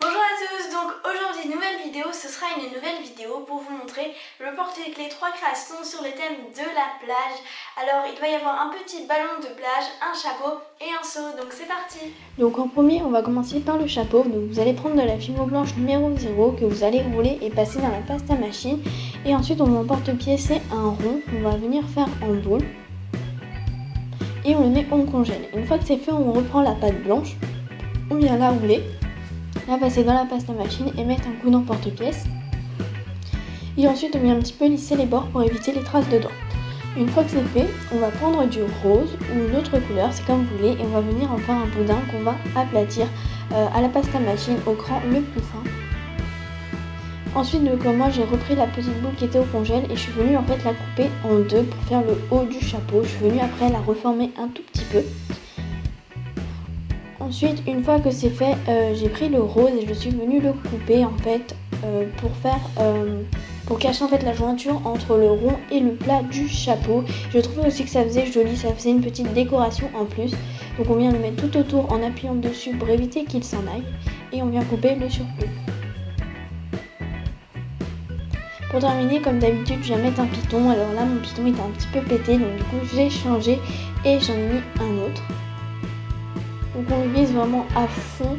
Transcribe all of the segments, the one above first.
Bonjour à tous, donc aujourd'hui nouvelle vidéo, ce sera une nouvelle vidéo pour vous montrer le porte-clés 3 créations sur le thème de la plage. Alors il doit y avoir un petit ballon de plage, un chapeau et un seau, donc c'est parti. Donc en premier on va commencer par le chapeau, donc vous allez prendre de la fimo blanche numéro 0 que vous allez rouler et passer dans la pasta machine. Et ensuite on emporte-pied, c'est un rond qu'on va venir faire en boule. Et on le met, on congèle. Une fois que c'est fait, on reprend la pâte blanche, on vient la rouler. La passer dans la pasta machine et mettre un coup d'emporte-pièce. Et ensuite on vient un petit peu lisser les bords pour éviter les traces dedans. Une fois que c'est fait, on va prendre du rose ou une autre couleur, c'est comme vous voulez, et on va venir en faire un boudin qu'on va aplatir à la pasta machine au cran le plus fin. Ensuite, comme moi j'ai repris la petite boule qui était au congèle et je suis venue en fait la couper en deux pour faire le haut du chapeau. Je suis venue après la reformer un tout petit peu. Ensuite, une fois que c'est fait, j'ai pris le rose et je suis venue le couper en fait pour cacher en fait la jointure entre le rond et le plat du chapeau. Je trouvais aussi que ça faisait joli, ça faisait une petite décoration en plus. Donc on vient le mettre tout autour en appuyant dessus pour éviter qu'il s'en aille et on vient couper le surplus. Pour terminer, comme d'habitude, je viens mettre un piton. Alors là, mon piton était un petit peu pété, donc du coup j'ai changé et j'en ai mis un autre. Donc on le vise vraiment à fond.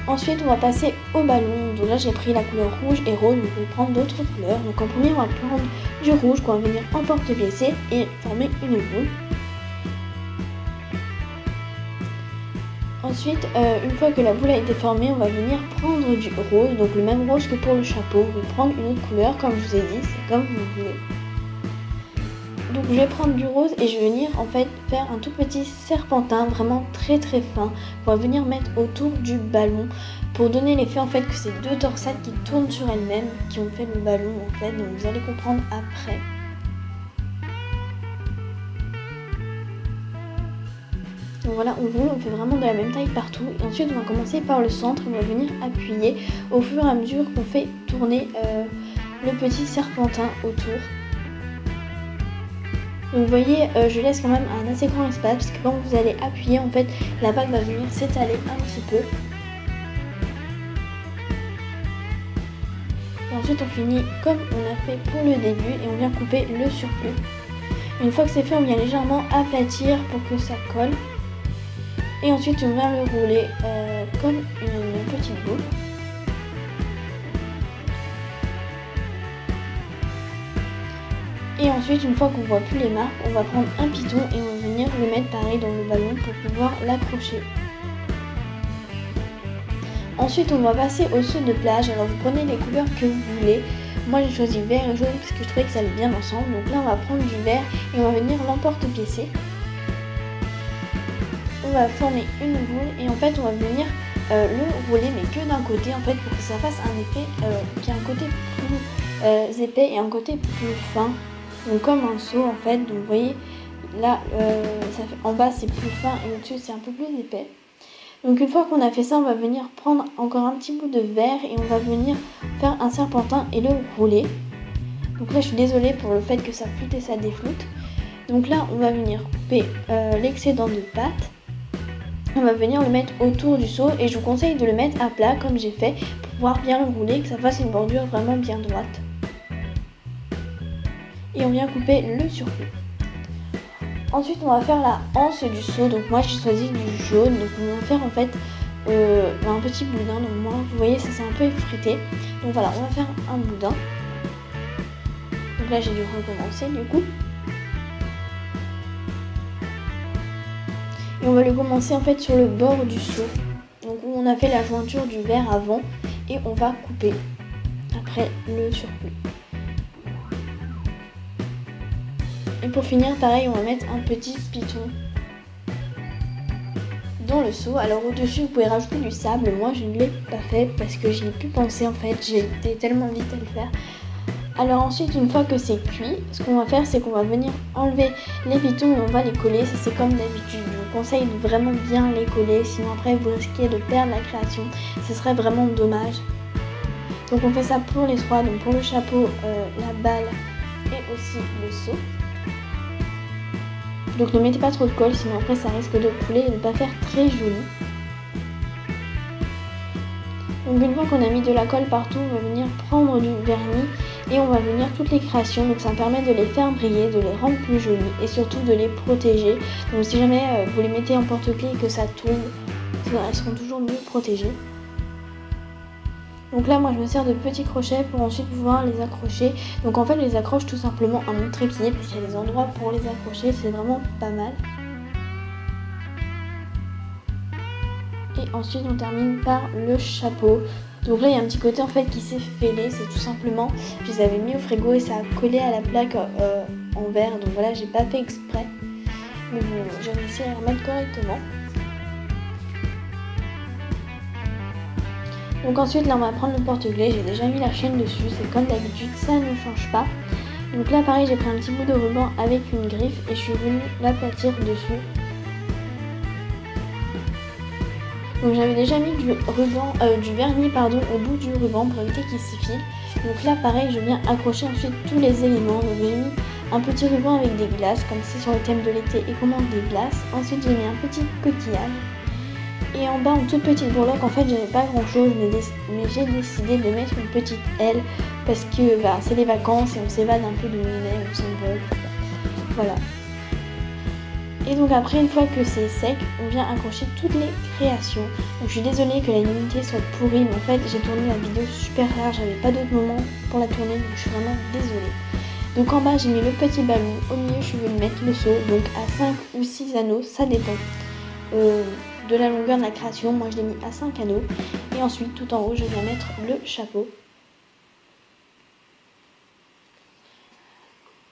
Ensuite on va passer au ballon. Donc là j'ai pris la couleur rouge et rose, donc on peut prendre d'autres couleurs. Donc en premier on va prendre du rouge qu'on va venir emporte-piécer et former une boule. Ensuite une fois que la boule a été formée, on va venir prendre du rose, donc le même rose que pour le chapeau. Vous pouvez prendre une autre couleur comme je vous ai dit, c'est comme vous voulez. Donc je vais prendre du rose et je vais venir en fait faire un tout petit serpentin vraiment très très fin qu'on va venir mettre autour du ballon pour donner l'effet en fait que c'est deux torsades qui tournent sur elles-mêmes qui ont fait le ballon en fait, donc vous allez comprendre après. Donc voilà, on fait vraiment de la même taille partout et ensuite on va commencer par le centre et on va venir appuyer au fur et à mesure qu'on fait tourner le petit serpentin autour. Donc vous voyez, je laisse quand même un assez grand espace parce que quand vous allez appuyer, en fait, la bague va venir s'étaler un petit peu. Et ensuite on finit comme on a fait pour le début et on vient couper le surplus. Une fois que c'est fait, on vient légèrement aplatir pour que ça colle. Et ensuite on vient le rouler comme une petite boule. Et ensuite, une fois qu'on voit plus les marques, on va prendre un piton et on va venir le mettre pareil dans le ballon pour pouvoir l'accrocher. Ensuite, on va passer au seau de plage. Alors, vous prenez les couleurs que vous voulez. Moi, j'ai choisi vert et jaune parce que je trouvais que ça allait bien ensemble. Donc là, on va prendre du vert et on va venir l'emporte-piécer. On va former une boule et en fait, on va venir le rouler, mais que d'un côté en fait pour que ça fasse un effet qui a un côté plus épais et un côté plus fin. Donc comme un seau en fait, donc vous voyez là ça fait, en bas c'est plus fin et au-dessus c'est un peu plus épais. Donc une fois qu'on a fait ça, on va venir prendre encore un petit bout de verre et on va venir faire un serpentin et le rouler. Donc là je suis désolée pour le fait que ça floute et ça défloute. Donc là on va venir couper l'excédent de pâte. On va venir le mettre autour du seau et je vous conseille de le mettre à plat comme j'ai fait pour pouvoir bien le rouler, que ça fasse une bordure vraiment bien droite. Et on vient couper le surplus. Ensuite on va faire la anse du seau, donc moi j'ai choisi du jaune, donc on va faire en fait un petit boudin, donc moi vous voyez ça c'est un peu effrité, donc voilà on va faire un boudin. Donc là j'ai dû recommencer du coup. Et on va le commencer en fait sur le bord du seau, donc où on a fait la jointure du verre avant et on va couper après le surplus. Et pour finir, pareil, on va mettre un petit piton dans le seau. Alors au-dessus, vous pouvez rajouter du sable. Moi, je ne l'ai pas fait parce que j'y ai pu penser en fait. J'ai été tellement vite à le faire. Alors ensuite, une fois que c'est cuit, ce qu'on va faire, c'est qu'on va venir enlever les pitons et on va les coller. Ça, c'est comme d'habitude. Je vous conseille de vraiment bien les coller. Sinon, après, vous risquez de perdre la création. Ce serait vraiment dommage. Donc on fait ça pour les trois. Donc pour le chapeau, la balle et aussi le seau. Donc ne mettez pas trop de colle, sinon après ça risque de couler et de ne pas faire très joli. Donc une fois qu'on a mis de la colle partout, on va venir prendre du vernis et on va venir toutes les créations. Donc ça me permet de les faire briller, de les rendre plus jolies et surtout de les protéger. Donc si jamais vous les mettez en porte-clés et que ça tombe, elles seront toujours mieux protégées. Donc là moi je me sers de petits crochets pour ensuite pouvoir les accrocher. Donc en fait je les accroche tout simplement à mon trépied parce qu'il y a des endroits pour les accrocher, c'est vraiment pas mal. Et ensuite on termine par le chapeau. Donc là il y a un petit côté en fait qui s'est fêlé, c'est tout simplement, je les avais mis au frigo et ça a collé à la plaque en verre. Donc voilà, j'ai pas fait exprès, mais bon, j'ai réussi à les remettre correctement. Donc ensuite là on va prendre le porte-clés, j'ai déjà mis la chaîne dessus, c'est comme d'habitude, ça ne change pas. Donc là pareil, j'ai pris un petit bout de ruban avec une griffe et je suis venue l'aplatir dessus. Donc j'avais déjà mis du vernis au bout du ruban pour éviter qu'il s'effile. Donc là pareil, je viens accrocher ensuite tous les éléments. Donc j'ai mis un petit ruban avec des glaces, comme c'est sur le thème de l'été et qu'on manque des glaces. Ensuite j'ai mis un petit coquillage. Et en bas, en toute petite breloque, en fait j'avais pas grand chose, mais j'ai décidé de mettre une petite aile parce que c'est les vacances et on s'évade un peu de nous-mêmes, on s'envole. Voilà. Et donc après, une fois que c'est sec, on vient accrocher toutes les créations. Donc je suis désolée que la luminosité soit pourrie, mais en fait j'ai tourné la vidéo super rare, j'avais pas d'autre moment pour la tourner, donc je suis vraiment désolée. Donc en bas j'ai mis le petit ballon, au milieu je suis venue mettre le seau, donc à 5 ou 6 anneaux, ça dépend de la longueur de la création. Moi je l'ai mis à 5 anneaux. Et ensuite tout en haut je viens mettre le chapeau.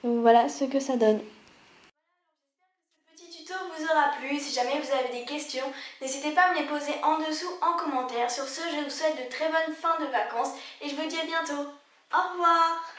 Donc voilà ce que ça donne. Ce tuto vous aura plu. Si jamais vous avez des questions, n'hésitez pas à me les poser en dessous en commentaire. Sur ce, je vous souhaite de très bonnes fins de vacances et je vous dis à bientôt. Au revoir!